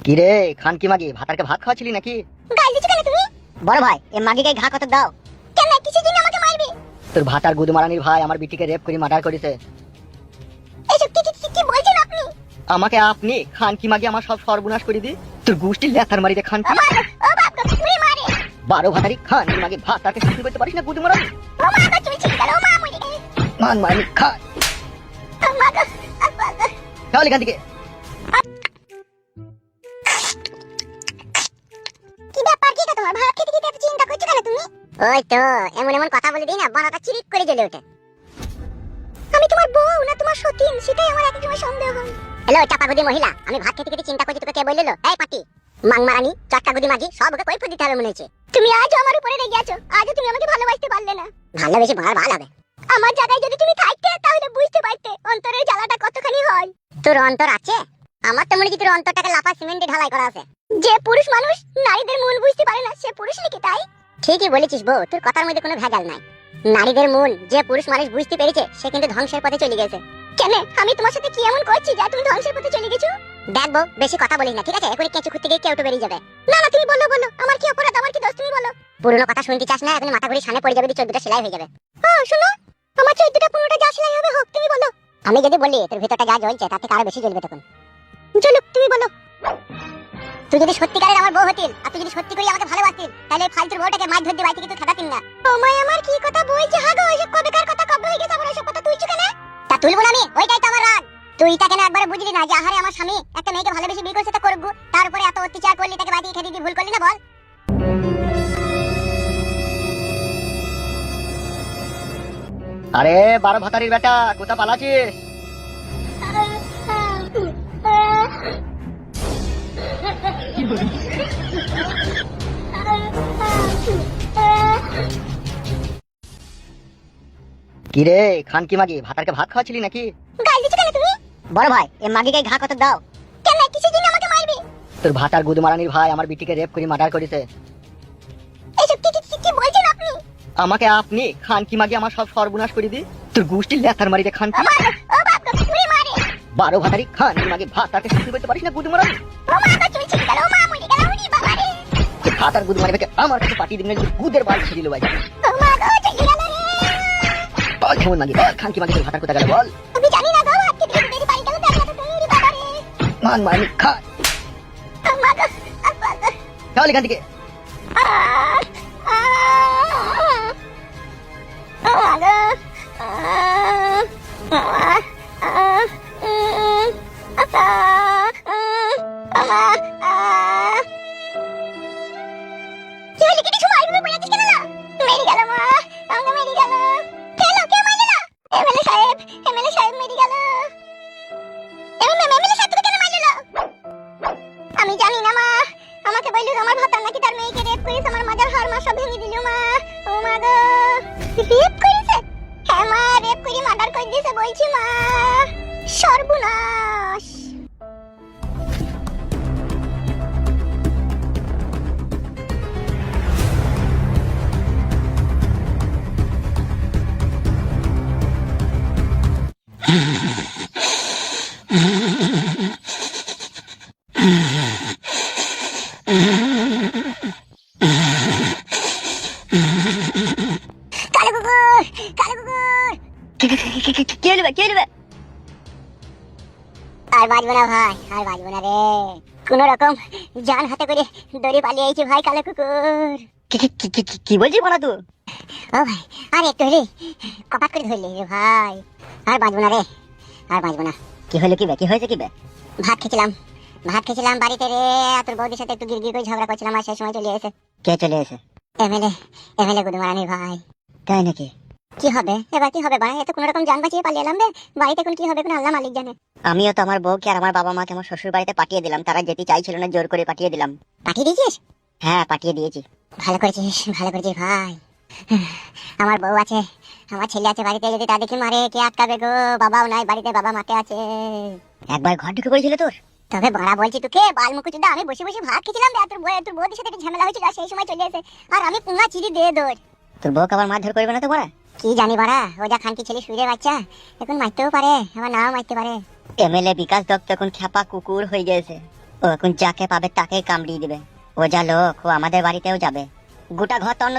কি রে খানকি মাগি ভাতারকে ভাত খাওয়াছিলি নাকি? গাল দিছো কেন তুমি? বড় ভাই এ মাগিকে ঘা কত দাও। কেন কিসের জন্য আমাকে মারবে? তোর ভাতার গুদমারানির ভাই আমার বিটিকে রেপ করে মার্ডার করেছে। এসব কি বলছেন আপনি? আমাকে আপনি খানকি মাগি আমার সব সর্বনাশ করে দি। তোর গোষ্ঠীর লেথার মারি দে খানকি। ও বাপ গো তুমি মারে। 12 ভাতারি খানকি মাগি ভাতারকে শাস্তি করতে পারিস না গুদমারানি? ও মা গো তুমি ছিড়ে গেল ও মা মরে গেল। মান মানি খা। ও মা গো চল এখান থেকে। কি ব্যাপার কি তোমার ভাত খেতে খেতে এত চিন্তা করছো কেন তুমি? ওই তো এমন এমন কথা বলে দিই না বানাটা চিরিক করে জ্বলে ওঠে। আমি তোমার বউ না তোমার সতীন সেটাই আমার এক সময় সন্দেহ হয়। হ্যালো চাপাগুদি মহিলা, আমি ভাত খেতে খেতে চিন্তা করছি তোকে কে বললো? এই পাটি মাংমারানি চট্টাগুদি মাগি সব ওকে কৈফিয়ত দিতে হবে মনে হচ্ছে। তুমি আজও আমার উপরে রেগে আছো, আজও তুমি আমাকে ভালোবাসতে পারলে না। ভালোবেসে ভালো হবে। আমার জায়গায় যদি তুমি থাকতে তাহলে বুঝতে পারতে অন্তরের জ্বালাটা কতখানি হয়। তোর অন্তর আছে? আমার তো মনে হচ্ছে তোর অন্তরটাকে লাফা সিমেন্টে ঢালাই করা আছে। যে পুরুষ মানুষ নারীদের মন বুঝতে পারে না সে পুরুষ নাকি তাই? ঠিকই বলেছিস বউ, তোর কথার মধ্যে কোনো ভেজাল নাই। নারীদের মন যে পুরুষ মানুষ বুঝতে পেরেছে সে কিন্তু ধ্বংসের পথে চলে গেছে। কেন আমি তোমার সাথে কি এমন করছি যা তুমি ধ্বংসের পথে চলে গেছো? দেখ বউ বেশি কথা বলিস না ঠিক আছে, এখনই কেঁচো খুঁজতে গিয়ে কেউ তো বেরিয়ে যাবে। না না তুমি বলো আমার কি অপরাধ, আমার কি দোষ তুমি বলো। পুরনো কথা শুনতে চাস না? এখন মাথা ঘুরে সামনে পড়ে যাবে, 14টা সেলাই হয়ে যাবে। হ্যাঁ শোনো, আমার 14টা 15টা যা সেলাই হবে হোক, তুমি বলো। আমি যদি বলি তোর ভিতরটা যা জ্বলছে তার থেকে আরো বেশি জ্বলবে তখন। জ্বলুক তুমি বলো। তুই যদি সত্যিকারের আমার বউ হতিল আর তুই যদি সত্যি করে আমাকে ভালোবাসতিল তাহলে ফালতুর বউটাকে মাছ ধরতে বাড়ি থেকে তুই খাটাতিন না। তোমায় আমার কি কথা বলছে হাগো, ওইসব কবেকার কথা কবে হয়ে গেছে, আবার ওইসব কথা তুলছো কেন? তা তুলবো না আমি, ওইটাই তো আমার রাগ। তুই তা কেন একবার বুঝলি না যে আহারে আমার স্বামী একটা মেয়েকে ভালোবেসে বিয়ে করছে তা করবো, তার উপরে এত অত্যাচার করলি, তাকে বাড়ি থেকে খেতে দিয়ে ভুল করলি না বল? আরে 12 ভাতারির বেটা কোথা পালাছিস? কি রে খানকি মাগি ভাতারকে ভাত খাওয়াছিলি নাকি? গাল দিছো কেন তুমি? বড় ভাই এ মাগিকে ঘা কত দাও। কেন কিসের জন্য আমাকে মারবে? তোর ভাতার গুদমারানির ভাই আমার বিটিকে রেপ করে মার্ডার করেছে। এসব কি বলছেন আপনি? আমাকে আপনি খানকি মাগি আমার সব সর্বনাশ করে দি। তোর গোষ্ঠীর লেথার মারি দে খানকি। ও বাপ গো তুমি মারে। 12 ভাতারি খানকি মাগি ভাতারকে শাস্তি করতে পারিস না গুদমারানি? ও মা গো তুমি ছিড়ে গেল ও মা মরে গেল ওরে বাবা রে। ভাতার গুদমারি বেকে আমার কাছে পাঠিয়ে দিন, গুদের বাল ছিড়িল ভাই। ও মা গো ছিড়ে গেল রে। বল কেমন মাগি, বল খানকি মাগি তোর ভাতার কোথা গেল বল? আমি জানি না গো, আজকে দিন বেরি বাড়ি গেল দেখা তো ওরে বাবা রে। মান মানি খা। ও মা গো চল এখান থেকে। আমি জানি না মা, আমাকে বললো আমার ভাতা নাকি তার মেয়েকে রেপ করেছে, আমার মাজার হাড় মাস সব ভেঙে দিল মা। ও মা গো রেপ করেছে? হ্যাঁ মা রেপ করে মার্ডার করে দিয়েছে বলছি মা। সর্বনাশ। কালো কুকুর কে নেবে কে নেবে? আর বাজবো না ভাই, আর বাজবো না রে। কোন রকম জান হাতে করে দড়ি পালিয়ে আইছি ভাই কালো কুকুর। কি বলছিস বলা তুই? ও ভাই আর একটু হলে কপাট করে ধরলি রে ভাই। আর বাজবো না রে, আর বাজবো না। কি হলো কি বে, কি হয়েছে কি বে? ভাত খেয়েছিলাম বাড়িতে রে, আর তোর বৌদির সাথে একটু গিরগির করে ঝগড়া করছিলাম, আর সেই সময় চলে এসে কে চলে এসে? এমএলএ গুদমারানির ভাই। তাই নাকি? কি হবে এবার, কি হবে ভাই? এত কোন রকম জান বাঁচিয়ে পালিয়ে এলাম রে, বাড়িতে এখন কি হবে কোন আল্লাহ মালিক জানে। আমিও তো আমার বউকে আর আমার বাবা মাকে আমার শ্বশুর বাড়িতে পাঠিয়ে দিলাম, তারা যেতে চাইছিল না, জোর করে পাঠিয়ে দিলাম। পাঠিয়ে দিয়েছিস? হ্যাঁ পাঠিয়ে দিয়েছি। ভালো করেছিস ভাই। আমার বউ আছে, আমার ছেলে আছে বাড়িতে, যদি তা দেখি মারে কে আটকাবে গো? বাবাও নাই বাড়িতে, বাবা মাকে আছে। একবার ঘর ঢুকে পড়েছিল তোর? তবে বড়া বলছি তোকে বালমুকুচুদা, আমি বসে বসে ভাত খেয়েছিলাম, তোর বউদের সাথে একটা ঝামেলা হয়েছিল, আর সেই সময় চলে এসে আর আমি পুঙ্গা চিড়ি দিয়ে দৌড়। তোর বউকে আবার মারধর করবে না তো বড়া? কি জানি বড়া, ও যা খানকি ছেলে শুয়ে বাচ্চা, এখন মারতেও পারে আবার নাও মারতে পারে। এমএলএ বিকাশ দত্ত এখন খ্যাপা কুকুর হয়ে গেছে। ও এখন যাকে পাবে তাকেই কামড়িয়ে দিবে। ও যা লোক, ও আমাদের বাড়িতেও যাবে। গোটা ঘর তো অন্য